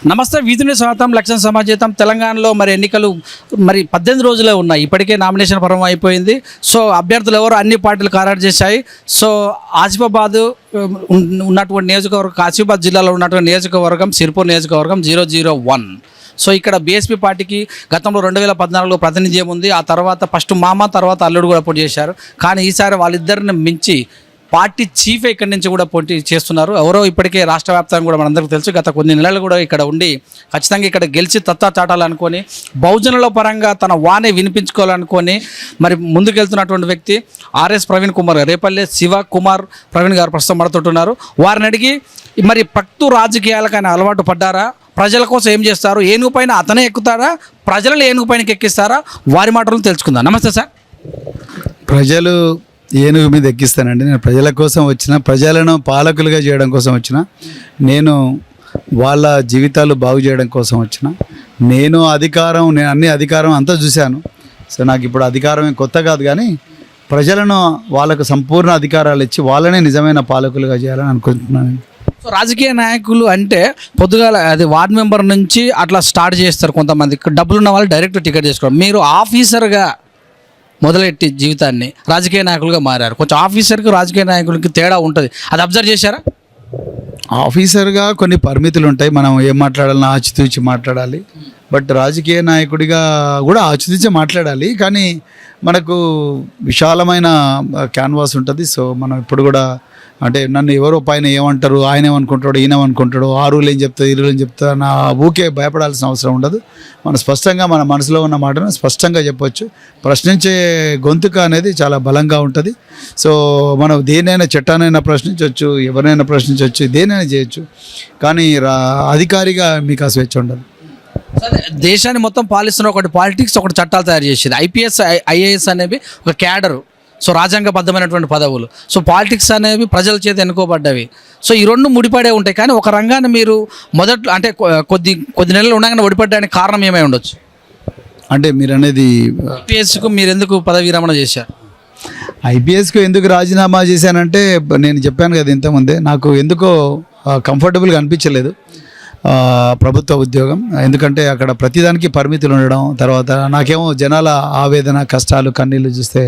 నమస్తే వీధుని స్వాగతం లక్ష్యం సమాజేతం. తెలంగాణలో మరి ఎన్నికలు 18 రోజులే ఉన్నాయి. ఇప్పటికే నామినేషన్ పర్వం అయిపోయింది. సో అభ్యర్థులు ఎవరు అన్ని పార్టీలు ఖరారు చేశాయి. సో ఆసిఫాబాద్ ఉన్నటువంటి నియోజకవర్గం, ఆసిఫాబాద్ జిల్లాలో ఉన్నటువంటి నియోజకవర్గం సిర్పూర్ నియోజకవర్గం 001. సో ఇక్కడ బీఎస్పీ పార్టీకి గతంలో 2014లో ప్రాతినిధ్యం ఉంది. ఆ తర్వాత ఫస్ట్ మామ, తర్వాత అల్లుడు కూడా పోటీ చేశారు. కానీ ఈసారి వాళ్ళిద్దరిని మించి పార్టీ చీఫ్ ఇక్కడి నుంచి కూడా పోటీ చేస్తున్నారు. ఎవరో ఇప్పటికే రాష్ట్ర వ్యాప్తంగా కూడా మనందరికీ తెలుసు. గత కొన్ని నెలలు కూడా ఇక్కడ ఉండి ఖచ్చితంగా ఇక్కడ గెలిచి తత్తా చాటాలనుకొని బహుజనుల పరంగా తన వాణి వినిపించుకోవాలనుకొని మరి ముందుకెళ్తున్నటువంటి వ్యక్తి ఆర్ఎస్ ప్రవీణ్ కుమార్, రేపల్లె శివ కుమార్ ప్రవీణ్ గారు ప్రస్తుతం మనతోటున్నారు. వారిని అడిగి మరి పక్తు రాజకీయాలకు ఆయన అలవాటు పడ్డారా, ప్రజల కోసం ఏం చేస్తారు, ఏనుగు పైన అతనే ఎక్కుతారా, ప్రజలను ఏనుగు పైనకి ఎక్కిస్తారా, వారి మాటలను తెలుసుకుందాం. నమస్తే సార్. ప్రజలు ఏనుగు మీద ఎక్కిస్తానండి. నేను ప్రజల కోసం వచ్చిన, ప్రజలను పాలకులుగా చేయడం కోసం వచ్చిన, నేను వాళ్ళ జీవితాలు బాగు చేయడం కోసం వచ్చిన, నేను అన్ని అధికారం అంతా చూశాను. సో నాకు ఇప్పుడు అధికారం ఏం కొత్త కాదు, కానీ ప్రజలను వాళ్ళకు సంపూర్ణ అధికారాలు ఇచ్చి వాళ్ళనే నిజమైన పాలకులుగా చేయాలని అనుకుంటున్నాను. సో రాజకీయ నాయకులు అంటే పొద్దుగాల అది వార్డ్ మెంబర్ నుంచి అట్లా స్టార్ట్ చేస్తారు. కొంతమంది డబ్బులున్న వాళ్ళు డైరెక్ట్ టికెట్ చేసుకోవడం. మీరు ఆఫీసర్గా మొదలెట్టి జీవితాన్ని రాజకీయ నాయకులుగా మారారు. కొంచెం ఆఫీసర్కి రాజకీయ నాయకులకి తేడా ఉంటుంది. అది అబ్జర్వ్ చేశారా? ఆఫీసర్గా కొన్ని పరిమితులు ఉంటాయి. మనం ఏం మాట్లాడాలన్నా ఆచితూచి మాట్లాడాలి. బట్ రాజకీయ నాయకుడిగా కూడా ఆచితూచి మాట్లాడాలి. కానీ మనకు విశాలమైన క్యాన్వాస్ ఉంటుంది. సో మనం ఇప్పుడు కూడా అంటే నన్ను ఎవరో పైన ఏమంటారు, ఆయన ఏమనుకుంటాడు, ఈయన ఏమనుకుంటాడు, ఆ రూల్ ఏం చెప్తాడు, ఈ రూల్ ఏం చెప్తా, నా ఊకే భయపడాల్సిన అవసరం ఉండదు. మనం స్పష్టంగా మన మనసులో ఉన్న మాటను స్పష్టంగా చెప్పొచ్చు. ప్రశ్నించే గొంతుక అనేది చాలా బలంగా ఉంటుంది. సో మనం దేనైనా, చట్టానైనా ప్రశ్నించవచ్చు, ఎవరినైనా ప్రశ్నించవచ్చు, దేనైనా చేయొచ్చు. కానీ అధికారిగా మీకు ఆ స్వేచ్ఛ ఉండదు. దేశాన్ని మొత్తం పాలిస్తున్న ఒకటి పాలిటిక్స్, ఒకటి చట్టాలు తయారు చేసేది. ఐపీఎస్, ఐఏఎస్ అనేవి ఒక క్యాడరు. సో రాజ్యాంగబద్ధమైనటువంటి పదవులు. సో పాలిటిక్స్ అనేవి ప్రజల చేత ఎన్నుకోబడ్డవి. సో ఈ రెండు ముడిపడే ఉంటాయి. కానీ ఒక రంగాన్ని మీరు మొదట్లో అంటే కొద్ది నెలలు ఉండగానే ఓడిపడ్డానికి కారణం ఏమై ఉండొచ్చు? అంటే మీరు అనేది ఐపీఎస్కు మీరు ఎందుకు పదవి విరమణ చేశారు? ఐపీఎస్కు ఎందుకు రాజీనామా చేశానంటే నేను చెప్పాను కదా ఇంతకుముందే, నాకు ఎందుకో కంఫర్టబుల్గా అనిపించలేదు ప్రభుత్వ ఉద్యోగం. ఎందుకంటే అక్కడ ప్రతిదానికి పరిమితులు ఉండడం, తర్వాత నాకేమో జనాల ఆవేదన, కష్టాలు, కన్నీళ్ళు చూస్తే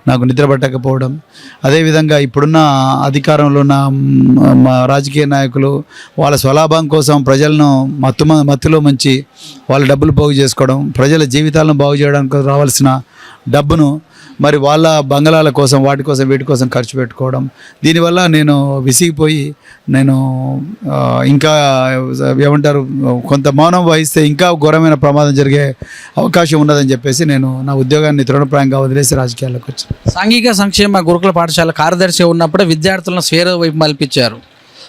నాకు నిద్ర పట్టకపోవడం. అదేవిధంగా ఇప్పుడున్న అధికారంలో ఉన్న రాజకీయ నాయకులు వాళ్ళ స్వలాభం కోసం ప్రజలను మత్తులో ముంచి వాళ్ళ డబ్బులు పోగు చేసుకోవడం, ప్రజల జీవితాలను బాగు చేయడానికి రావాల్సిన డబ్బును మరి వాళ్ళ బంగళాల కోసం, వాటి కోసం, వీటి కోసం ఖర్చు పెట్టుకోవడం. దీనివల్ల నేను విసిగిపోయి నేను ఇంకా ఏమంటారు, కొంత మౌనం వహిస్తే ఇంకా ఘోరమైన ప్రమాదం జరిగే అవకాశం ఉన్నదని చెప్పేసి నేను నా ఉద్యోగాన్ని తృణప్రాయంగా వదిలేసి రాజకీయాల్లోకి వచ్చాను. సాంఘిక సంక్షేమ గురుకుల పాఠశాల కార్యదర్శి ఉన్నప్పుడే విద్యార్థులను స్వేర వైపు మలిపించారు.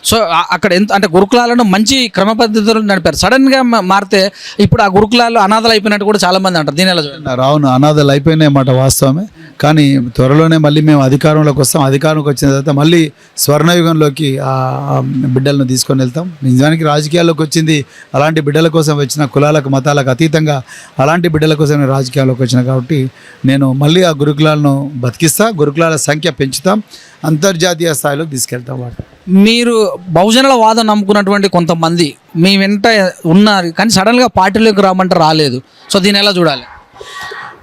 సో అక్కడ అంటే గురుకులాలను మంచి క్రమ పద్ధతులు నడిపారు. సడన్గా మారితే ఇప్పుడు ఆ గురుకులాలు అనాథలు అయిపోయినట్టు కూడా చాలామంది అంటారు. దీని ఎలా చూడండి? అవును, అనాథలు అయిపోయినాయి మాట వాస్తవమే. కానీ త్వరలోనే మళ్ళీ మేము అధికారంలోకి వస్తాం. అధికారంలోకి వచ్చిన తర్వాత మళ్ళీ స్వర్ణయుగంలోకి ఆ బిడ్డలను తీసుకొని వెళ్తాం. నిజానికి రాజకీయాల్లోకి వచ్చింది అలాంటి బిడ్డల కోసం వచ్చిన, కులాలకు మతాలకు అతీతంగా అలాంటి బిడ్డల కోసం నేను రాజకీయాల్లోకి వచ్చిన కాబట్టి నేను మళ్ళీ ఆ గురుకులాలను బతికిస్తా, గురుకులాల సంఖ్య పెంచుతాం, అంతర్జాతీయ స్థాయిలోకి తీసుకెళ్తాం. వాటి మీరు బహుజనుల వాదం నమ్ముకున్నటువంటి కొంతమంది మీ వెంట ఉన్నారు, కానీ సడన్గా పార్టీలోకి రామంటే రాలేదు. సో దీన్ని ఎలా చూడాలి?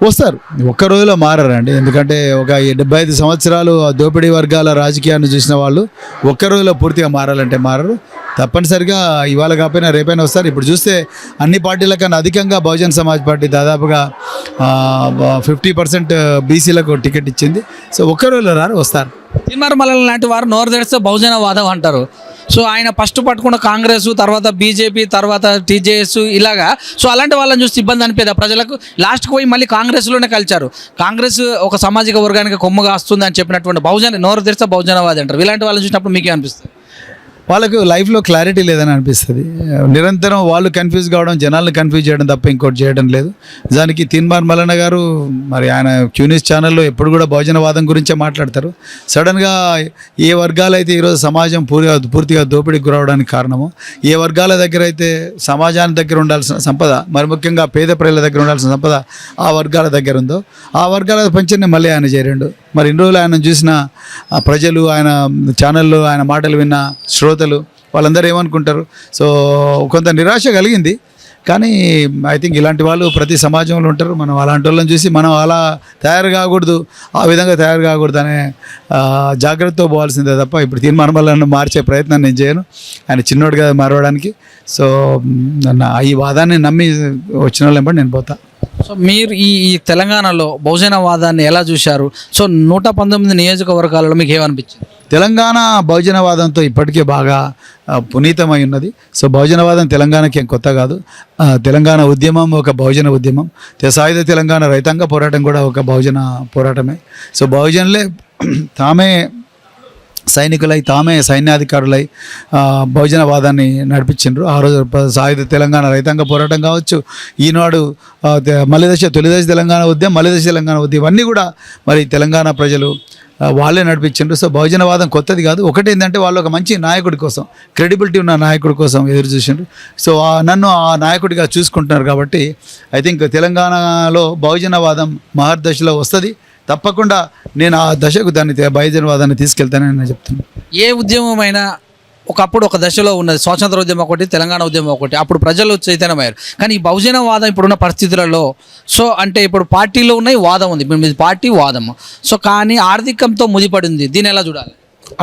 వస్తారు, ఒక్క రోజులో మారారండి. ఎందుకంటే ఒక 75 సంవత్సరాలు దోపిడీ వర్గాల రాజకీయాన్ని చూసిన వాళ్ళు ఒక్క రోజులో పూర్తిగా మారాలంటే మారరు. తప్పనిసరిగా ఇవాళ కాకపోయినా రేపైనా వస్తారు. ఇప్పుడు చూస్తే అన్ని పార్టీల కన్నా అధికంగా బహుజన్ సమాజ్ పార్టీ దాదాపుగా 50% బీసీలకు టికెట్ ఇచ్చింది. సో ఒక్క రోజులో రారు, వస్తారు. తిరుమల లాంటి వారు నోరు తెరిస్తే బహుజన వాదం అంటారు. సో ఆయన ఫస్ట్ పట్టుకున్న కాంగ్రెస్, తర్వాత బీజేపీ, తర్వాత టీజేఎస్ ఇలాగా. సో అలాంటి వాళ్ళని చూస్తే ఇబ్బంది అనిపేదా ప్రజలకు? లాస్ట్కి పోయి మళ్ళీ కాంగ్రెస్లోనే కలిచారు. కాంగ్రెస్ ఒక సామాజిక వర్గానికి కొమ్ముగా వస్తుంది అని చెప్పినటువంటి బహుజన నోరు తెరిస్తే బహుజనవాది అంటారు. ఇలాంటి వాళ్ళని చూసినప్పుడు మీకే అనిపిస్తుంది? వాళ్ళకు లైఫ్లో క్లారిటీ లేదని అనిపిస్తుంది. నిరంతరం వాళ్ళు కన్ఫ్యూజ్ కావడం, జనాలను కన్ఫ్యూజ్ చేయడం తప్ప ఇంకోటి చేయడం లేదు. నిజానికి తీన్మార్ మల్లన్న గారు మరి ఆయన క్యూనిస్ ఛానల్లో ఎప్పుడు కూడా బహుజనవాదం గురించే మాట్లాడతారు. సడన్గా ఏ వర్గాలైతే ఈరోజు సమాజం పూర్తిగా దోపిడీకి గురవడానికి కారణమో, ఏ వర్గాల దగ్గర అయితే సమాజానికి దగ్గర ఉండాల్సిన సంపద, మరి ముఖ్యంగా పేద ప్రజల దగ్గర ఉండాల్సిన సంపద ఆ వర్గాల దగ్గర ఉందో, ఆ వర్గాల పంచని మళ్ళీ ఆయన చేరిండు. మరి ఇన్ని రోజులు ఆయన చూసిన ప్రజలు, ఆయన ఛానల్లో ఆయన మాటలు విన్న శ్రోతలు వాళ్ళందరూ ఏమనుకుంటారు. సో కొంత నిరాశ కలిగింది. కానీ ఐ థింక్ ఇలాంటి వాళ్ళు ప్రతి సమాజంలో ఉంటారు. మనం అలాంటి వాళ్ళని చూసి మనం అలా తయారు కాకూడదు, ఆ విధంగా తయారు కాకూడదు అనే జాగ్రత్తతో పోవాల్సిందే తప్ప ఇప్పుడు తీర్మానం మార్చే ప్రయత్నం నేను చేయను. ఆయన చిన్నోడుగా మారవడానికి. సో ఈ వాదాన్ని నమ్మి వచ్చిన వాళ్ళని నేను పోతా. సో మీరు ఈ తెలంగాణలో బహుజనవాదాన్ని ఎలా చూశారు? సో 119 నియోజకవర్గాలలో మీకు ఏమనిపించింది? తెలంగాణ బహుజనవాదంతో ఇప్పటికే బాగా పునీతమై ఉన్నది. సో బహుజనవాదం తెలంగాణకి ఏం కొత్త కాదు. తెలంగాణ ఉద్యమం ఒక బహుజన ఉద్యమం. సాయుధ తెలంగాణ రైతాంగ పోరాటం కూడా ఒక బహుజన పోరాటమే. సో బహుజనులే తామే సైనికులై తామే సైన్యాధికారులై బహుజనవాదాన్ని నడిపించిండ్రు. ఆ రోజు సాయుధ తెలంగాణ రైతాంగ పోరాటం కావచ్చు, ఈనాడు తొలిదశ తెలంగాణ ఉద్యమం, మలిదశ తెలంగాణ ఉద్యమం అన్నీ కూడా మరి తెలంగాణ ప్రజలు వాళ్ళే నడిపించిండ్రు. సో బహుజనవాదం కొత్తది కాదు. ఒకటి ఏంటంటే వాళ్ళు ఒక మంచి నాయకుడి కోసం, క్రెడిబిలిటీ ఉన్న నాయకుడి కోసం ఎదురు చూసిండ్రు. సో నన్ను ఆ నాయకుడిగా చూసుకుంటున్నారు కాబట్టి ఐ థింక్ తెలంగాణలో బహుజనవాదం మహర్దశలో వస్తుంది. తప్పకుండా నేను ఆ దశకు దాన్ని బహుజనవాదాన్ని తీసుకెళ్తానని నేను చెప్తున్నాను. ఏ ఉద్యమమైనా ఒకప్పుడు ఒక దశలో ఉన్నది. స్వాతంత్ర ఉద్యమం ఒకటి, తెలంగాణ ఉద్యమం ఒకటి. అప్పుడు ప్రజలు చైతన్యమయ్యారు. కానీ ఈ బహుజనవాదం ఇప్పుడున్న పరిస్థితులలో సో అంటే ఇప్పుడు పార్టీలో ఉన్నాయి, వాదం ఉంది. ఇప్పుడు మీది పార్టీ వాదము. సో కానీ ఆర్థికంతో ముడిపడింది. దీన్ని ఎలా చూడాలి?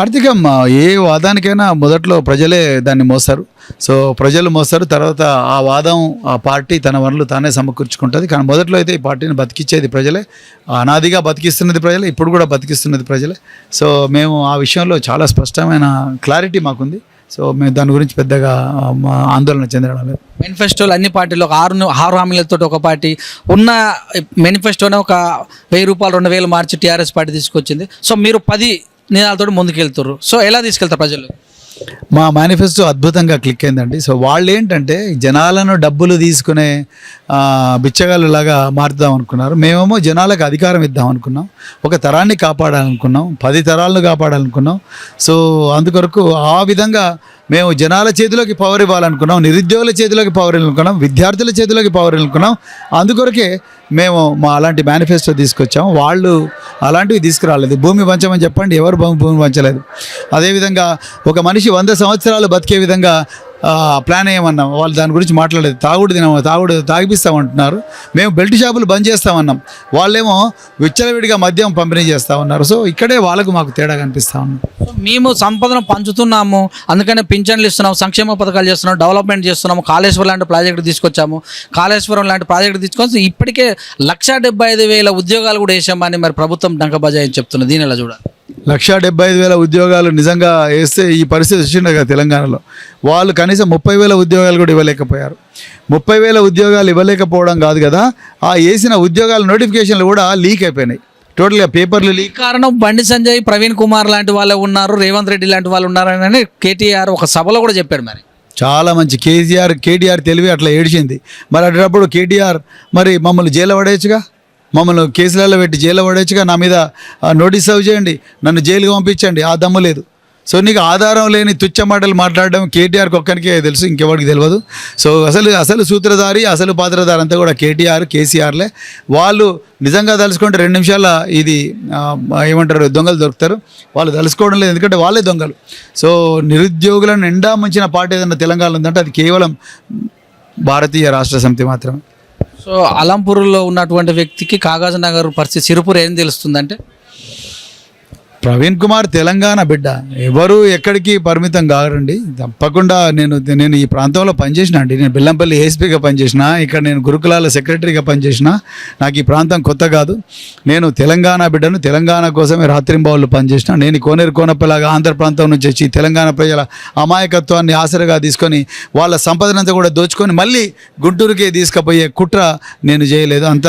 ఆర్థికం ఏ వాదానికైనా మొదట్లో ప్రజలే దాన్ని మోస్తారు. సో ప్రజలు మోస్తారు. తర్వాత ఆ వాదం ఆ పార్టీ తన వనరులు తానే సమకూర్చుకుంటుంది. కానీ మొదట్లో అయితే ఈ పార్టీని బతికించేది ప్రజలే, అనాదిగా బతికిస్తున్నది ప్రజలే, ఇప్పుడు కూడా బతికిస్తున్నది ప్రజలే. సో మేము ఆ విషయంలో చాలా స్పష్టమైన క్లారిటీ మాకుంది. సో మేము దాని గురించి పెద్దగా ఆందోళన చెందడం లేదు. మేనిఫెస్టోలు అన్ని పార్టీలు ఒక ఆరు హామీలతో ఒక పార్టీ ఉన్న మేనిఫెస్టోనే ఒక 1000 రూపాయలు 2000 మార్చి టీఆర్ఎస్ పార్టీ తీసుకొచ్చింది. సో మీరు 10 నినాదాలతో ముందుకెళ్తారు. సో ఎలా తీసుకెళ్తారు ప్రజలు? మా మేనిఫెస్టో అద్భుతంగా క్లిక్ అయిందండి. సో వాళ్ళు ఏంటంటే జనాలను డబ్బులు తీసుకునే బిచ్చగాళ్ళలాగా మారుద్దాం అనుకున్నారు. మేమేమో జనాలకు అధికారం ఇద్దాం అనుకున్నాం, ఒక తరాన్ని కాపాడాలనుకున్నాం, 10 తరాలను కాపాడాలనుకున్నాం. సో అందుకొరకు ఆ విధంగా మేము జనాల చేతిలోకి పవర్ ఇవ్వాలనుకున్నాం, నిరుద్యోగుల చేతిలోకి పవర్ ఇవ్వాలనుకున్నాం, విద్యార్థుల చేతిలోకి పవర్ ఇవ్వాలనుకున్నాం. అందుకొరకే మేము అలాంటి మేనిఫెస్టో తీసుకొచ్చాము. వాళ్ళు అలాంటివి తీసుకురాలేదు. భూమి పంచమని చెప్పండి, ఎవరు భూమి పంచలేదు. అదేవిధంగా ఒక మనిషి 100 సంవత్సరాలు బతికే విధంగా ప్లాన్ ఏమన్నాం, వాళ్ళు దాని గురించి మాట్లాడలేదు. తాగుడు తాగిపిస్తామంటున్నారు. మేము బెల్ట్ షాపులు బంద్ చేస్తామన్నాం, వాళ్ళేమో విచ్చలవిడిగా మద్యం పంపిణీ చేస్తూ ఉన్నారు. సో ఇక్కడే వాళ్ళకు మాకు తేడా కనిపిస్తూ ఉన్నాం. మేము సంపదను పంచుతున్నాము, అందుకనే పింఛన్లు ఇస్తున్నాము, సంక్షేమ పథకాలు చేస్తున్నాము, డెవలప్మెంట్ చేస్తున్నాము, కాళేశ్వరం లాంటి ప్రాజెక్టు తీసుకొచ్చాము. కాళేశ్వరం లాంటి ప్రాజెక్టు తీసుకొచ్చి ఇప్పటికే 175,000 ఉద్యోగాలు కూడా వేసామని మరి ప్రభుత్వం డంకబజాయి చెప్తున్నది. దీని ఎలా చూడాలి? 175,000 ఉద్యోగాలు నిజంగా వేస్తే ఈ పరిస్థితి వచ్చిండే కదా తెలంగాణలో. వాళ్ళు కనీసం 30,000 ఉద్యోగాలు కూడా ఇవ్వలేకపోయారు. 30,000 ఉద్యోగాలు ఇవ్వలేకపోవడం కాదు కదా, ఆ వేసిన ఉద్యోగాల నోటిఫికేషన్లు కూడా లీక్ అయిపోయినాయి. టోటల్గా పేపర్లు లీక్. కారణం బండి సంజయ్, ప్రవీణ్ కుమార్ లాంటి వాళ్ళు ఉన్నారు, రేవంత్ రెడ్డి లాంటి వాళ్ళు ఉన్నారని కేటీఆర్ ఒక సభలో కూడా చెప్పాడు. మరి చాలా మంచి కేటీఆర్ తెలివి అట్లా ఏడిచింది. మరి అటప్పుడు కేటీఆర్ మరి మమ్మల్ని జైలు పడేయచ్చుగా, మమ్మల్ని కేసులలో పెట్టి జైలు పడేయచ్చుగా, నా మీద నోటీస్ సర్వ్ చేయండి, నన్ను జైలుకి పంపించండి. ఆ దమ్ము లేదు. సో నీకు ఆధారం లేని తుచ్చ మాటలు మాట్లాడడం కేటీఆర్కి ఒక్కరికే తెలుసు, ఇంకెవరికి తెలియదు. సో అసలు సూత్రధారి, అసలు పాత్రధారి అంతా కూడా కేసీఆర్లే. వాళ్ళు నిజంగా తలుచుకుంటే 2 నిమిషాల ఇది ఏమంటారు దొంగలు దొరుకుతారు. వాళ్ళు తలుసుకోవడం లేదు, ఎందుకంటే వాళ్ళే దొంగలు. సో నిరుద్యోగులను నిండా ముంచిన పార్టీ ఏదన్నా తెలంగాణ ఉందంటే అది కేవలం భారతీయ రాష్ట్ర సమితి మాత్రమే. సో అలంపూర్లో ఉన్నటువంటి వ్యక్తికి కాగజ్ నగర్ పరిస్థితి, సిరుపూర్ ఏం తెలుస్తుందంటే ప్రవీణ్ కుమార్ తెలంగాణ బిడ్డ, ఎవరు ఎక్కడికి పరిమితం కాగరండి. తప్పకుండా నేను ఈ ప్రాంతంలో పనిచేసిన అండి. నేను బెల్లంపల్లి ఏఎస్పీగా పనిచేసిన, ఇక్కడ నేను గురుకులాల సెక్రటరీగా పనిచేసిన. నాకు ఈ ప్రాంతం కొత్త కాదు. నేను తెలంగాణ బిడ్డను, తెలంగాణ కోసమే రాత్రింబావులు పనిచేసిన. నేను కోనేరు కోనప్పలాగా ఆంధ్ర ప్రాంతం నుంచి వచ్చి తెలంగాణ ప్రజల అమాయకత్వాన్ని ఆసరగా తీసుకొని వాళ్ళ సంపదనంతా కూడా దోచుకొని మళ్ళీ గుంటూరుకే తీసుకుపోయే కుట్ర నేను చేయలేదు. అంత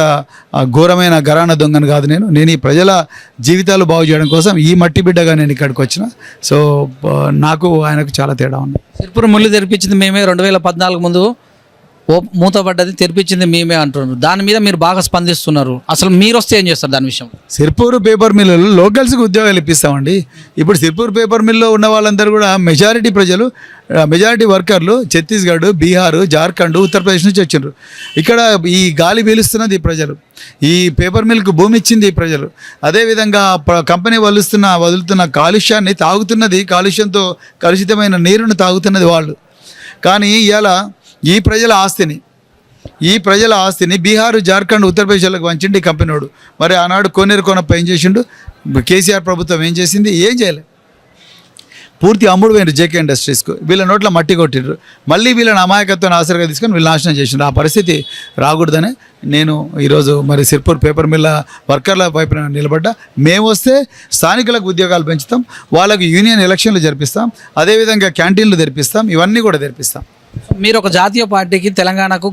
ఘోరమైన గరాన దొంగను కాదు నేను ఈ ప్రజల జీవితాలు బాగు చేయడం కోసం ఈ మట్టి బిడ్డగా నేను ఇక్కడికి వచ్చిన. సో నాకు ఆయనకు చాలా తేడా ఉంది. సిరిపురం ముళ్ళు తెరిపించింది మేమే 2014 ముందు మూతపడ్డది, తెరిపించింది మేమే అంటున్నారు. దాని మీద మీరు బాగా స్పందిస్తున్నారు. అసలు మీరు వస్తే ఏం చేస్తారు దాని విషయం? సిర్పూర్ పేపర్ మిల్లులు లోకల్స్కి ఉద్యోగాలు ఇప్పిస్తామండి. ఇప్పుడు సిర్పూర్ పేపర్ మిల్లో ఉన్న వాళ్ళందరూ కూడా మెజారిటీ ప్రజలు, మెజారిటీ వర్కర్లు ఛత్తీస్గఢ్, బీహార్, జార్ఖండ్, ఉత్తరప్రదేశ్ నుంచి వచ్చిండ్రు. ఇక్కడ ఈ గాలి పీలుస్తున్నది ఈ ప్రజలు, ఈ పేపర్ మిల్కు భూమి ఇచ్చింది ఈ ప్రజలు. అదేవిధంగా కంపెనీ వదులుతున్న కాలుష్యాన్ని తాగుతున్నది, కాలుష్యంతో కలుషితమైన నీరును తాగుతున్నది వాళ్ళు. కానీ ఇవాళ ఈ ప్రజల ఆస్తిని బీహార్, జార్ఖండ్, ఉత్తరప్రదేశ్లకు వంచిండి ఈ కంపెనీడు. మరి ఆనాడు కోనేరు కోనప్ప ఏం చేసిండు? కేసీఆర్ ప్రభుత్వం ఏం చేసింది? ఏం చేయలే. పూర్తి అమ్ముడు పోయినారు జేకే ఇండస్ట్రీస్కు. వీళ్ళ నోట్ల మట్టి కొట్టిండ్రు. మళ్ళీ వీళ్ళని అమాయకత్వాన్ని ఆసరగా తీసుకొని వీళ్ళు నాశనం చేసిండ్రు. ఆ పరిస్థితి రాకూడదని నేను ఈరోజు మరి సిర్పూర్ పేపర్ మిల్ల వర్కర్ల వైపున నిలబడ్డా. మేము వస్తే స్థానికులకు ఉద్యోగాలు పెంచుతాం, వాళ్ళకు యూనియన్ ఎలక్షన్లు జరిపిస్తాం, అదేవిధంగా క్యాంటీన్లు తెరిపిస్తాం, ఇవన్నీ కూడా తెరిపిస్తాం. మీరు ఒక జాతీయ పార్టీకి తెలంగాణకు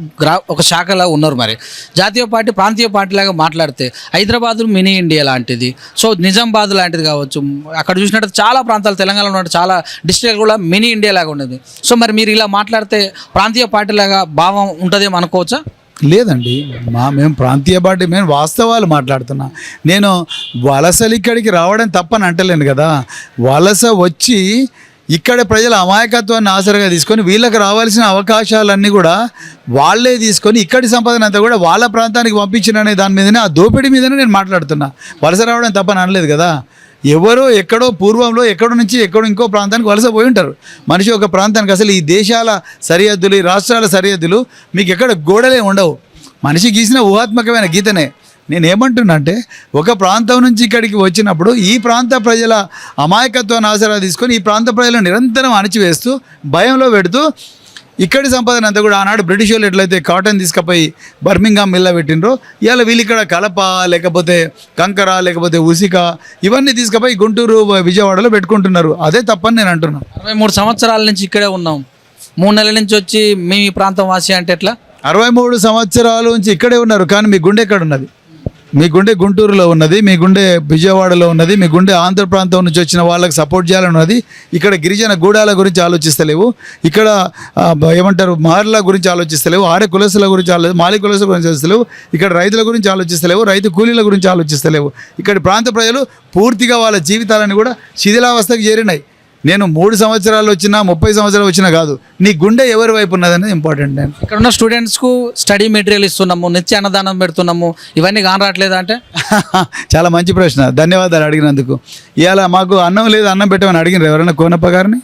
ఒక శాఖలా ఉన్నారు. మరి జాతీయ పార్టీ ప్రాంతీయ పార్టీ లాగా మాట్లాడితే హైదరాబాద్ మినీ ఇండియా లాంటిది, సో నిజామాబాద్ లాంటిది కావచ్చు, అక్కడ చూసినట్టు చాలా ప్రాంతాలు తెలంగాణలో ఉన్న చాలా డిస్ట్రిక్ట్ కూడా మినీ ఇండియా లాగా ఉండేది. సో మరి మీరు ఇలా మాట్లాడితే ప్రాంతీయ పార్టీ లాగా భావం ఉంటుందేమో అనుకోవచ్చా? లేదండి, మేము ప్రాంతీయ పార్టీ, మేము వాస్తవాలు మాట్లాడుతున్నా. నేను వలసలు ఇక్కడికి రావడం తప్పని అంటలేను కదా. వలస వచ్చి ఇక్కడ ప్రజల అమాయకత్వాన్ని ఆసరగా తీసుకొని వీళ్ళకి రావాల్సిన అవకాశాలన్నీ కూడా వాళ్ళే తీసుకొని ఇక్కడి సంపాదన అంతా కూడా వాళ్ళ ప్రాంతానికి పంపించిన దాని మీదనే, ఆ దోపిడీ మీదనే నేను మాట్లాడుతున్నా. వలస రావడం తప్పని అనలేదు కదా. ఎవరో ఎక్కడో పూర్వంలో ఎక్కడో ఇంకో ప్రాంతానికి వలస పోయి ఉంటారు. మనిషి ఒక ప్రాంతానికి, అసలు ఈ దేశాల సరిహద్దులు, ఈ రాష్ట్రాల సరిహద్దులు మీకు ఎక్కడ గోడలే ఉండవు. మనిషి గీసిన ఊహాత్మకమైన గీతనే. నేనేమంటున్నా అంటే, ఒక ప్రాంతం నుంచి ఇక్కడికి వచ్చినప్పుడు ఈ ప్రాంత ప్రజల అమాయకత్వాన్ని ఆసరా తీసుకొని ఈ ప్రాంత ప్రజలను నిరంతరం అణిచివేస్తూ భయంలో పెడుతూ ఇక్కడి సంపాదన అంతా కూడా ఆనాడు బ్రిటిష్ వాళ్ళు ఎట్లయితే కాటన్ తీసుకుపోయి బర్మింగ్హామ్ మిల్ల పెట్టినరో, ఇవాళ వీళ్ళు ఇక్కడ కలప, లేకపోతే కంకర, లేకపోతే ఉసిక, ఇవన్నీ తీసుకుపోయి గుంటూరు, విజయవాడలో పెట్టుకుంటున్నారు. అదే తప్పని నేను అంటున్నాను. 23 సంవత్సరాల నుంచి ఇక్కడే ఉన్నాం, 3 నెలల నుంచి వచ్చి మీ ప్రాంతం వాసి అంటే ఎట్లా? 63 సంవత్సరాల నుంచి ఇక్కడే ఉన్నారు, కానీ మీ గుండె ఎక్కడ ఉన్నది? మీ గుండె గుంటూరులో ఉన్నది, మీ గుండె విజయవాడలో ఉన్నది, మీ గుండె ఆంధ్ర ప్రాంతం నుంచి వచ్చిన వాళ్ళకి సపోర్ట్ చేయాలని ఉన్నది. ఇక్కడ గిరిజన గూడాల గురించి ఆలోచిస్తలేవు, ఇక్కడ ఏమంటారు మహర్ల గురించి ఆలోచిస్తలేవు, ఆర్య కులసుల గురించి మాలి కులసుల గురించి ఆలోచిస్తలేవు, ఇక్కడ రైతుల గురించి ఆలోచిస్తలేవు, రైతు కూలీల గురించి ఆలోచిస్తలేవు. ఇక్కడ ప్రాంత ప్రజలు పూర్తిగా వాళ్ళ జీవితాలను కూడా శిథిలావస్థకు చేరినాయి. నేను 3 సంవత్సరాలు వచ్చినా 30 సంవత్సరాలు వచ్చినా కాదు, నీ గుండె ఎవరి వైపు ఉన్నదనేది ఇంపార్టెంట్. నేను ఇక్కడ ఉన్న స్టూడెంట్స్కు స్టడీ మెటీరియల్ ఇస్తున్నాము, నిత్య అన్నదానం పెడుతున్నాము, ఇవన్నీ కానరాట్లేదా అంటే? చాలా మంచి ప్రశ్న, ధన్యవాదాలు అడిగినందుకు. ఇవాళ మాకు అన్నం లేదు, అన్నం పెట్టమని అడిగినారు ఎవరైనా కోనప్ప గారిని?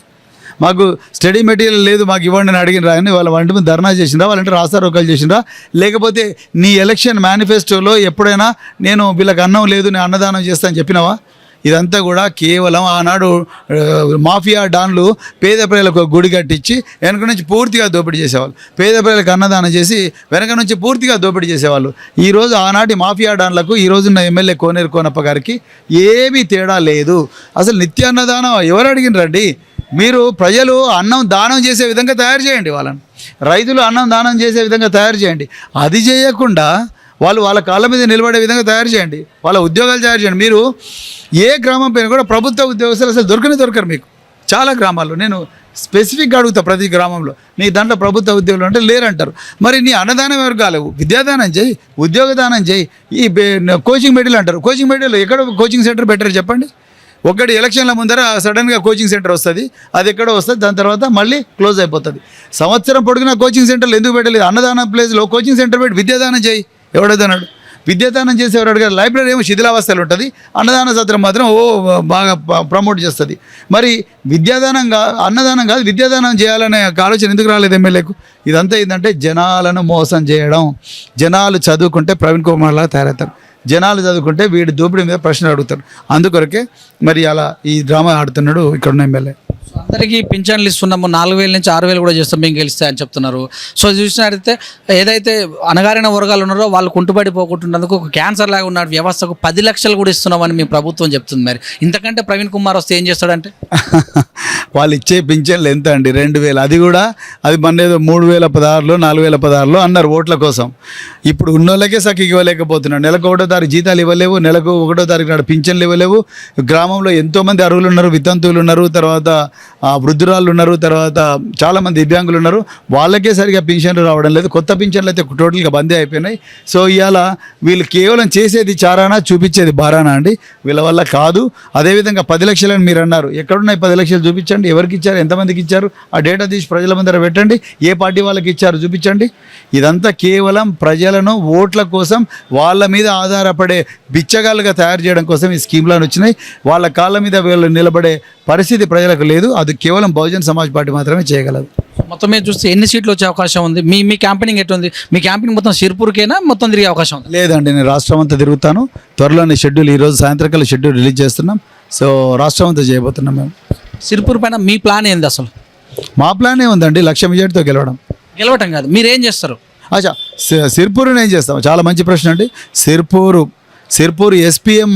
మాకు స్టడీ మెటీరియల్ లేదు, మాకు ఇవ్వండి అని అడిగిన రాయని వాళ్ళ వంటి మీద ధర్నా చేసిండ్రా, వాళ్ళంటే రాస్తారోకలు చేసిండ్రా? లేకపోతే నీ ఎలక్షన్ మేనిఫెస్టోలో ఎప్పుడైనా నేను వీళ్ళకి అన్నం లేదు, నేను అన్నదానం చేస్తానని చెప్పినావా? ఇదంతా కూడా కేవలం ఆనాడు మాఫియా డాన్లు పేద ప్రజలకు గుడి కట్టించి వెనక నుంచి పూర్తిగా దోపిడీ చేసేవాళ్ళు, పేద ప్రజలకు అన్నదానం చేసి వెనక నుంచి పూర్తిగా దోపిడీ చేసేవాళ్ళు. ఈరోజు ఆనాటి మాఫియా డాన్లకు ఈ రోజున్న ఎమ్మెల్యే కోనేరు కోనప్ప గారికి ఏమీ తేడా లేదు. అసలు నిత్య అన్నదానం ఎవరు అడిగినరండి? మీరు ప్రజలు అన్నం దానం చేసే విధంగా తయారు చేయండి, వాళ్ళని రైతులు అన్నం దానం చేసే విధంగా తయారు చేయండి. అది చేయకుండా వాళ్ళ కాళ్ళ మీద నిలబడే విధంగా తయారు చేయండి, వాళ్ళ ఉద్యోగాలు తయారు చేయండి. మీరు ఏ గ్రామం పైన కూడా ప్రభుత్వ ఉద్యోగస్తులు అసలు దొరకరు మీకు. చాలా గ్రామాల్లో నేను స్పెసిఫిక్గా అడుగుతా, ప్రతి గ్రామంలో నీ దాంట్లో ప్రభుత్వ ఉద్యోగులు అంటే లేరంటారు. మరి నీ అన్నదానం ఎవరు కాలేవు? విద్యాదానం చేయి, ఉద్యోగదానం చేయి. ఈ కోచింగ్ మెటీరియల్ అంటారు, కోచింగ్ మెటీరియల్ ఎక్కడ కోచింగ్ సెంటర్ పెట్టారు చెప్పండి? ఒకటి ఎలక్షన్ల ముందర సడన్గా కోచింగ్ సెంటర్ వస్తుంది, అది ఎక్కడో వస్తుంది, దాని తర్వాత మళ్ళీ క్లోజ్ అయిపోతుంది. సంవత్సరం పొడిగిన కోచింగ్ సెంటర్లు ఎందుకు పెట్టలేదు? అన్నదానం ప్లేస్లో కోచింగ్ సెంటర్ పెట్టి విద్యాదానం చేయి. ఎవడైతున్నాడు? విద్యాదానం చేసి ఎవరు అడిగారు? లైబ్రరీ ఏమో శిథిలావస్థలు ఉంటుంది, అన్నదాన సత్రం మాత్రం బాగా ప్రమోట్ చేస్తుంది. మరి అన్నదానం కాదు విద్యాదానం చేయాలనే ఆలోచన ఎందుకు రాలేదు ఎమ్మెల్యేకు? ఇదంతా ఏంటంటే జనాలను మోసం చేయడం. జనాలు చదువుకుంటే ప్రవీణ్ కుమార్ లాగా తయారవుతారు, జనాలు చదువుకుంటే వీడి దోపిడీ మీద ప్రశ్నలు అడుగుతారు. అందుకొరకే మరి అలా ఈ డ్రామా ఆడుతున్నాడు ఇక్కడున్న ఎమ్మెల్యే. అందరికీ పింఛన్లు ఇస్తున్నాము, 4,000 నుంచి 6,000 కూడా చేస్తాం మేము గెలిస్తాయని చెప్తున్నారు. సో చూసినట్టయితే ఏదైతే అణగారిన వర్గాలు ఉన్నారో వాళ్ళు కుంటుపడిపోకుంటున్నందుకు ఒక క్యాన్సర్ లాగా ఉన్న వ్యవస్థకు 10 లక్షలు కూడా ఇస్తున్నామని మీ ప్రభుత్వం చెప్తుంది. మరి ఇంతకంటే ప్రవీణ్ కుమార్ వస్తే ఏం చేస్తాడంటే? వాళ్ళు ఇచ్చే పింఛన్లు ఎంత అండి? 2000. అది కూడా అది మన ఏదో 3016లో 4016లో అన్నారు ఓట్ల కోసం. ఇప్పుడు ఉన్నోళ్ళకే సఖి ఇవ్వలేకపోతున్నాడు. నెలకు 1వ తారీఖు జీతాలు ఇవ్వలేవు, నెలకు 1వ తారీఖు నాడు పింఛన్లు ఇవ్వలేవు. గ్రామంలో ఎంతోమంది అర్హులు ఉన్నారు, వితంతువులు ఉన్నారు, తర్వాత వృద్ధురాళ్ళు ఉన్నారు, తర్వాత చాలామంది దివ్యాంగులు ఉన్నారు. వాళ్ళకే సరిగా పింఛన్లు రావడం లేదు. కొత్త పింఛన్లు అయితే టోటల్గా బందే అయిపోయినాయి. సో ఇవాళ వీళ్ళు కేవలం చేసేది చారానా, చూపించేది బారానా అండి. వీళ్ళ వల్ల కాదు. అదేవిధంగా 10 లక్షలని మీరు అన్నారు. ఎక్కడున్నాయి 10 లక్షలు? చూపించండి. ఎవరికి ఇచ్చారు, ఎంతమందికి ఇచ్చారు? ఆ డేటా తీసి ప్రజల ముందర పెట్టండి. ఏ పార్టీ వాళ్ళకి ఇచ్చారు చూపించండి. ఇదంతా కేవలం ప్రజలను ఓట్ల కోసం, వాళ్ళ మీద ఆధారపడే బిచ్చగాళ్ళుగా తయారు చేయడం కోసం ఈ స్కీమ్లను వచ్చినాయి. వాళ్ళ కాళ్ళ మీద వీళ్ళు నిలబడే పరిస్థితి ప్రజలకు లేదు. అది కేవలం బహుజన్ సమాజ్ పార్టీ మాత్రమే చేయగలదు. మొత్తం మీద చూస్తే ఎన్ని సీట్లు వచ్చే అవకాశం ఉంది? మీ క్యాంపెయినింగ్ ఎట్లుంది? మీ క్యాంపెయినింగ్ మొత్తం సిర్పూర్కేనా మొత్తం తిరిగే అవకాశం ఉంది? లేదండి, నేను రాష్ట్రం అంతా తిరుగుతాను. త్వరలోనే షెడ్యూల్, ఈరోజు సాయంత్రకాల షెడ్యూల్ రిలీజ్ చేస్తున్నాం. సో రాష్ట్రం అంతా చేయబోతున్నాం మేము. సిర్పూర్ పైన మీ ప్లాన్ ఏంది అసలు? మా ప్లానే ఉందండి, 1,00,000 మెజార్టీతో గెలవటం కాదు, మీరేం చేస్తారు? అచ్చా, సిర్పూరుని ఏం చేస్తాం? చాలా మంచి ప్రశ్న అండి. సిర్పూర్ SPM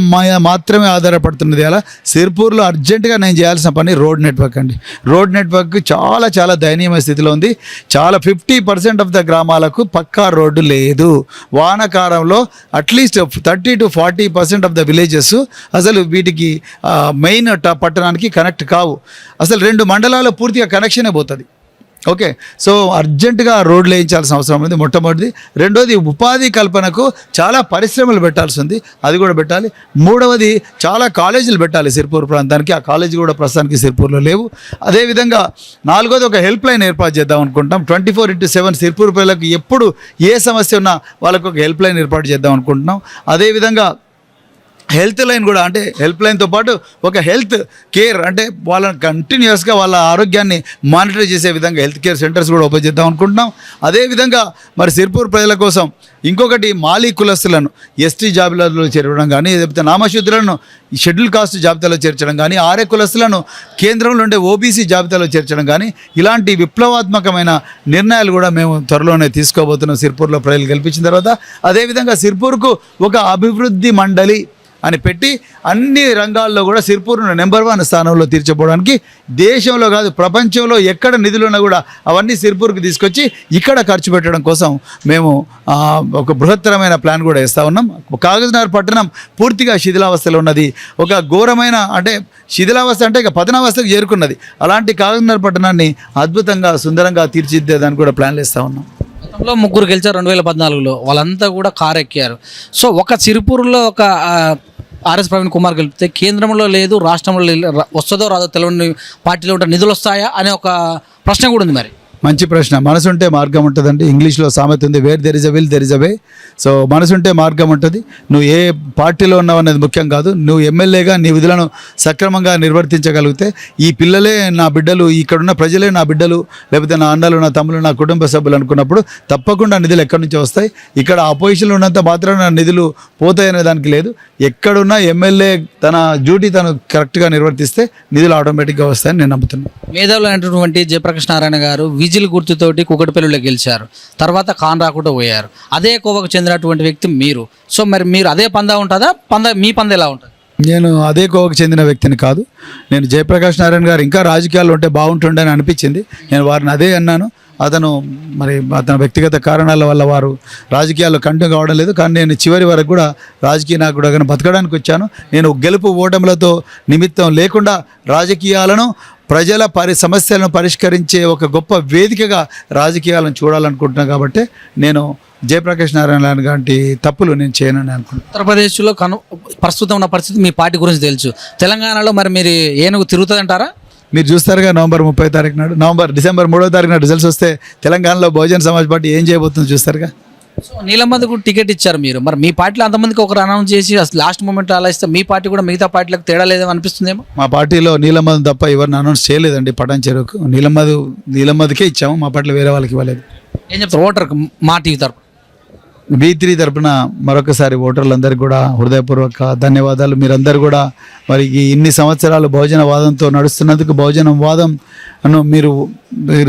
మాత్రమే ఆధారపడుతున్నది. అలా సిర్పూర్లో అర్జెంటుగా నేను చేయాల్సిన పని రోడ్ నెట్వర్క్ అండి. రోడ్ నెట్వర్క్ చాలా చాలా దయనీయమైన స్థితిలో ఉంది. చాలా 50% ఆఫ్ ద గ్రామాలకు పక్కా రోడ్డు లేదు. వానాకాలంలో at least 30 to 40% of the villages అసలు వీటికి మెయిన్ పట్టణానికి కనెక్ట్ కావు. అసలు 2 మండలాల పూర్తిగా కనెక్షనే పోతుంది. ఓకే, సో అర్జెంటుగా రోడ్లు వేయించాల్సిన అవసరం ఉంది మొట్టమొదటిది. రెండోది, ఉపాధి కల్పనకు చాలా పరిశ్రమలు పెట్టాల్సి ఉంది, అది కూడా పెట్టాలి. మూడవది, చాలా కాలేజీలు పెట్టాలి సిర్పూర్ ప్రాంతానికి. ఆ కాలేజీ కూడా ప్రస్తుతానికి సిర్పూర్లో లేవు. అదేవిధంగా నాలుగోది, ఒక హెల్ప్ లైన్ ఏర్పాటు చేద్దాం అనుకుంటాం. 24/7 సిర్పూర్ ప్రజలకు ఎప్పుడు ఏ సమస్య ఉన్నా వాళ్ళకు ఒక హెల్ప్ లైన్ ఏర్పాటు చేద్దాం అనుకుంటున్నాం. అదేవిధంగా హెల్త్ లైన్ కూడా, అంటే హెల్ప్ లైన్తో పాటు ఒక హెల్త్ కేర్, అంటే వాళ్ళని కంటిన్యూస్గా వాళ్ళ ఆరోగ్యాన్ని మానిటర్ చేసే విధంగా హెల్త్ కేర్ సెంటర్స్ కూడా ఓపెన్ చేద్దాం అనుకుంటున్నాం. అదేవిధంగా మరి సిర్పూర్ ప్రజల కోసం ఇంకొకటి, మాలీ కులస్తులను ST జాబితాలో చేర్చడం కానీ, లేకపోతే నామశూద్రులను షెడ్యూల్ కాస్ట్ జాబితాలో చేర్చడం కానీ, ఆర్య కులస్తులను కేంద్రంలో ఉండే OBC జాబితాలో చేర్చడం కానీ, ఇలాంటి విప్లవాత్మకమైన నిర్ణయాలు కూడా మేము త్వరలోనే తీసుకోబోతున్నాం సిర్పూర్లో ప్రజలు గెలిపించిన తర్వాత. అదేవిధంగా సిర్పూర్కు ఒక అభివృద్ధి మండలి అని పెట్టి అన్ని రంగాల్లో కూడా సిర్పూర్ను నెంబర్ 1 స్థానంలో తీర్చబోవడానికి, దేశంలో కాదు ప్రపంచంలో ఎక్కడ నిధులున్నా కూడా అవన్నీ సిర్పూర్కి తీసుకొచ్చి ఇక్కడ ఖర్చు పెట్టడం కోసం మేము ఒక బృహత్తరమైన ప్లాన్ కూడా వేస్తూ ఉన్నాం. కాగజ్నగర్ పట్టణం పూర్తిగా శిథిలావస్థలో ఉన్నది. ఒక ఘోరమైన, అంటే శిథిలావస్థ అంటే ఇక పతనావస్థకు చేరుకున్నది. అలాంటి కాగజ్నగర్ పట్టణాన్ని అద్భుతంగా సుందరంగా తీర్చిదిద్దేదానికి కూడా ప్లాన్లు వేస్తూ ఉన్నాం. గతంలో 3 గెలిచారు 2014లో, వాళ్ళంతా కూడా కారెక్కారు. సో ఒక సిరిపూర్లో ఒక RS ప్రవీణ్ కుమార్ గెలిపితే కేంద్రంలో లేదు, రాష్ట్రంలో వస్తుందో రాదో తెలియని పార్టీలో ఉంటే నిధులు వస్తాయా అనే ఒక ప్రశ్న కూడా ఉంది. మరి మంచి ప్రశ్న. మనసుంటే మార్గం ఉంటుందండి. ఇంగ్లీష్లో సామెత ఉంది, where there is a will there is a way. So మనసుంటే మార్గం ఉంటుంది. నువ్వు ఏ పార్టీలో ఉన్నావు అనేది ముఖ్యం కాదు. నువ్వు ఎమ్మెల్యేగా నీ విధులను సక్రమంగా నిర్వర్తించగలిగితే, ఈ పిల్లలే నా బిడ్డలు, ఇక్కడున్న ప్రజలే నా బిడ్డలు, లేకపోతే నా అన్నలు, నా తమ్ములు, నా కుటుంబ సభ్యులు అనుకున్నప్పుడు తప్పకుండా నిధులు ఎక్కడి నుంచి వస్తాయి. ఇక్కడ అపోజిషన్లో ఉన్నంత మాత్రాన నిధులు పోతాయనే దానికి లేదు. ఎక్కడున్నా ఎమ్మెల్యే తన డ్యూటీ తను కరెక్ట్గా నిర్వర్తిస్తే నిధులు ఆటోమేటిక్గా వస్తాయని నేను నమ్ముతున్నాను. మేధావులు అయినటువంటి జయప్రకాష్ నారాయణ గారు విజిల్ గుర్తుతోటి కుకటిపల్లిలో గెలిచారు, తర్వాత కాన్ రాకుండా పోయారు. అదే కోవకు చెందినటువంటి వ్యక్తి మీరు. సో మరి మీరు అదే పందా ఉంటుందా? మీ పంద ఎలా ఉంటుంది? నేను అదే కోవకు చెందిన వ్యక్తిని కాదు. నేను జయప్రకాష్ నారాయణ గారు ఇంకా రాజకీయాల్లో ఉంటే బాగుంటుండే అని అనిపించింది. నేను వారిని అదే అన్నాను. అతను వ్యక్తిగత కారణాల వల్ల వారు రాజకీయాల్లో కంటిన్యూ కావడం లేదు. కానీ నేను చివరి వరకు కూడా రాజకీయ నాయకుడుగా బతకడానికి వచ్చాను. నేను గెలుపు ఓటములతో నిమిత్తం లేకుండా రాజకీయాలను, ప్రజల సమస్యలను పరిష్కరించే ఒక గొప్ప వేదికగా రాజకీయాలను చూడాలనుకుంటున్నాను. కాబట్టి నేను జయప్రకాష్ నారాయణ లాంటి తప్పులు నేను చేయనని అనుకుంటున్నాను. ఉత్తరప్రదేశ్లో ప్రస్తుతం ఉన్న పరిస్థితి మీ పార్టీ గురించి తెలుసు. తెలంగాణలో మరి మీరు ఏనుగు తిరుగుతుందంటారా? మీరు చూస్తారుగా, నవంబర్ 30 తారీఖు నాడు, డిసెంబర్ 3వ తారీఖు నాడు రిజల్ట్స్ వస్తే తెలంగాణలో బహుజన్ సమాజ్ పార్టీ ఏం చేయబోతుందో చూస్తారుగా. సో నీలమ్మకు టికెట్ ఇచ్చారు మీరు, మరి మీ పార్టీలో అంతమందికి ఒకరు అనౌన్స్ చేసి లాస్ట్ మూమెంట్ అలా ఇస్తే మీ పార్టీ కూడా మిగతా పార్టీలకు తేడా లేదేమో అనిపిస్తుందేమో. మా పార్టీలో నీలమ్మది తప్ప ఎవరిని అనౌన్స్ చేయలేదండి. పటాన్ చెరువుకు నీలమ్మదికే ఇచ్చాము, మా పార్టీలో వేరే వాళ్ళకి ఇవ్వలేదు. ఏం చెప్తారు ఓటర్కి మా టీవీ తరపు B3 తరపున మరొకసారి ఓటర్లందరికీ కూడా హృదయపూర్వక ధన్యవాదాలు. మీరందరూ కూడా మరి ఇన్ని సంవత్సరాలు బహుజన వాదంతో నడుస్తున్నందుకు, బహుజన వాదంను మీరు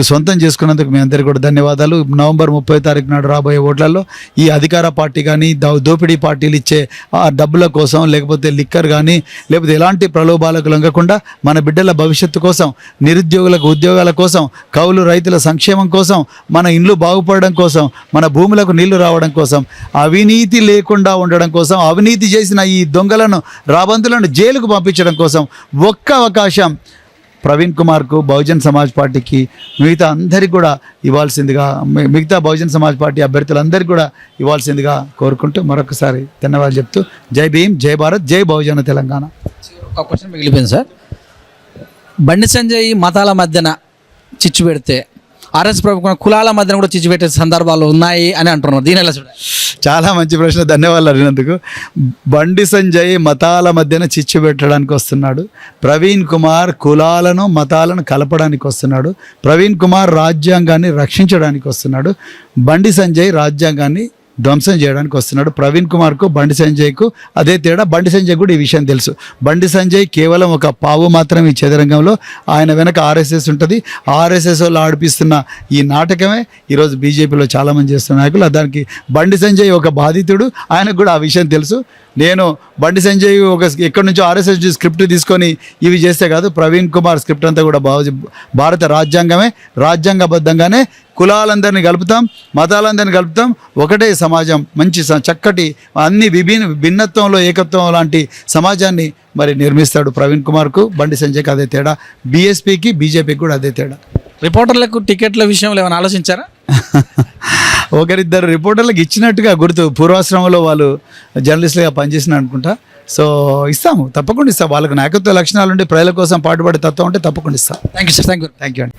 సొంతం చేసుకున్నందుకు మీ అందరికీ కూడా ధన్యవాదాలు. నవంబర్ 30 తారీఖు నాడు రాబోయే ఓట్లలో ఈ అధికార పార్టీ కానీ, దోపిడీ పార్టీలు ఇచ్చే ఆ డబ్బుల కోసం, లేకపోతే లిక్కర్ కానీ, లేకపోతే ఎలాంటి ప్రలోభాలకు లొంగకుండా మన బిడ్డల భవిష్యత్తు కోసం, నిరుద్యోగులకు ఉద్యోగాల కోసం, కౌలు రైతుల సంక్షేమం కోసం, మన ఇండ్లు బాగుపడడం కోసం, మన భూములకు నీళ్లు రావడం కోసం, అవినీతి లేకుండా ఉండడం కోసం, అవినీతి చేసిన ఈ దొంగలను, రాబందులను జైలుకు పంపించడం కోసం ఒక్క అవకాశం ప్రవీణ్ కుమార్కు, బహుజన్ సమాజ్ పార్టీకి, మిగతా అందరికీ కూడా ఇవ్వాల్సిందిగా, మిగతా బహుజన్ సమాజ్ పార్టీ అభ్యర్థులందరికీ కూడా ఇవ్వాల్సిందిగా కోరుకుంటూ మరొకసారి ధన్యవాదాలు చెప్తూ జై భీమ్, జై భారత్, జై బహుజన తెలంగాణ. ఒక క్వశ్చన్ మిగిలిపోయింది సార్. బండి సంజయ్ మతాల మధ్యన చిచ్చు పెడితే ఆర్ఎస్ ప్రభుత్వం కులాల మధ్యన కూడా చిచ్చు పెట్టే సందర్భాలు ఉన్నాయి అని అంటున్నారు. దీని ఎలా చూడాలి? చాలా మంచి ప్రశ్న, ధన్యవాదాలు అడిగినందుకు. బండి సంజయ్ మతాల మధ్యన చిచ్చు పెట్టడానికి వస్తున్నాడు. ప్రవీణ్ కుమార్ కులాలను మతాలను కలపడానికి వస్తున్నాడు. ప్రవీణ్ కుమార్ రాజ్యాంగాన్ని రక్షించడానికి వస్తున్నాడు. బండి సంజయ్ రాజ్యాంగాన్ని ధ్వంసం చేయడానికి వస్తున్నాడు. ప్రవీణ్ కుమార్కు, బండి సంజయ్కు అదే తేడా. బండి సంజయ్ కూడా ఈ విషయం తెలుసు. బండి సంజయ్ కేవలం ఒక పావు మాత్రం ఈ చదరంగంలో. ఆయన వెనక ఆర్ఎస్ఎస్ ఉంటుంది. ఆర్ఎస్ఎస్ వాళ్ళు ఆడిపిస్తున్న ఈ నాటకమే ఈరోజు బీజేపీలో చాలామంది చేస్తున్న నాయకులు. దానికి బండి సంజయ్ ఒక బాధితుడు. ఆయనకు కూడా ఆ విషయం తెలుసు. నేను బండి సంజయ్ ఎక్కడి నుంచో ఆర్ఎస్ఎస్ స్క్రిప్ట్ తీసుకొని ఇవి చేస్తే కాదు, ప్రవీణ్ కుమార్ స్క్రిప్ట్ అంతా కూడా భారత రాజ్యాంగమే, రాజ్యాంగబద్ధంగానే కులాలందరినీ కలుపుతాం, మతాలందరినీ కలుపుతాం, ఒకటే సమాజం, మంచి చక్కటి అన్ని భిన్నత్వంలో ఏకత్వం లాంటి సమాజాన్ని మరి నిర్మిస్తాడు ప్రవీణ్ కుమార్కు. బండి సంజయ్కి అదే తేడా. బీఎస్పీకి, బీజేపీకి కూడా అదే తేడా. రిపోర్టర్లకు టికెట్ల విషయంలో ఏమైనా ఆలోచించారా? ఒకరిద్దరు రిపోర్టర్లకు ఇచ్చినట్టుగా గుర్తు. పూర్వాశ్రమంలో వాళ్ళు జర్నలిస్టులుగా పనిచేసిన అనుకుంటా. సో ఇస్తాము, తప్పకుండా ఇస్తాం. వాళ్ళకు నాయకత్వ లక్షణాలు ఉండి ప్రజల కోసం పాటుపడే తత్వం ఉంటే తప్పకుండా ఇస్తాం. Thank you sir. Thank you అండి.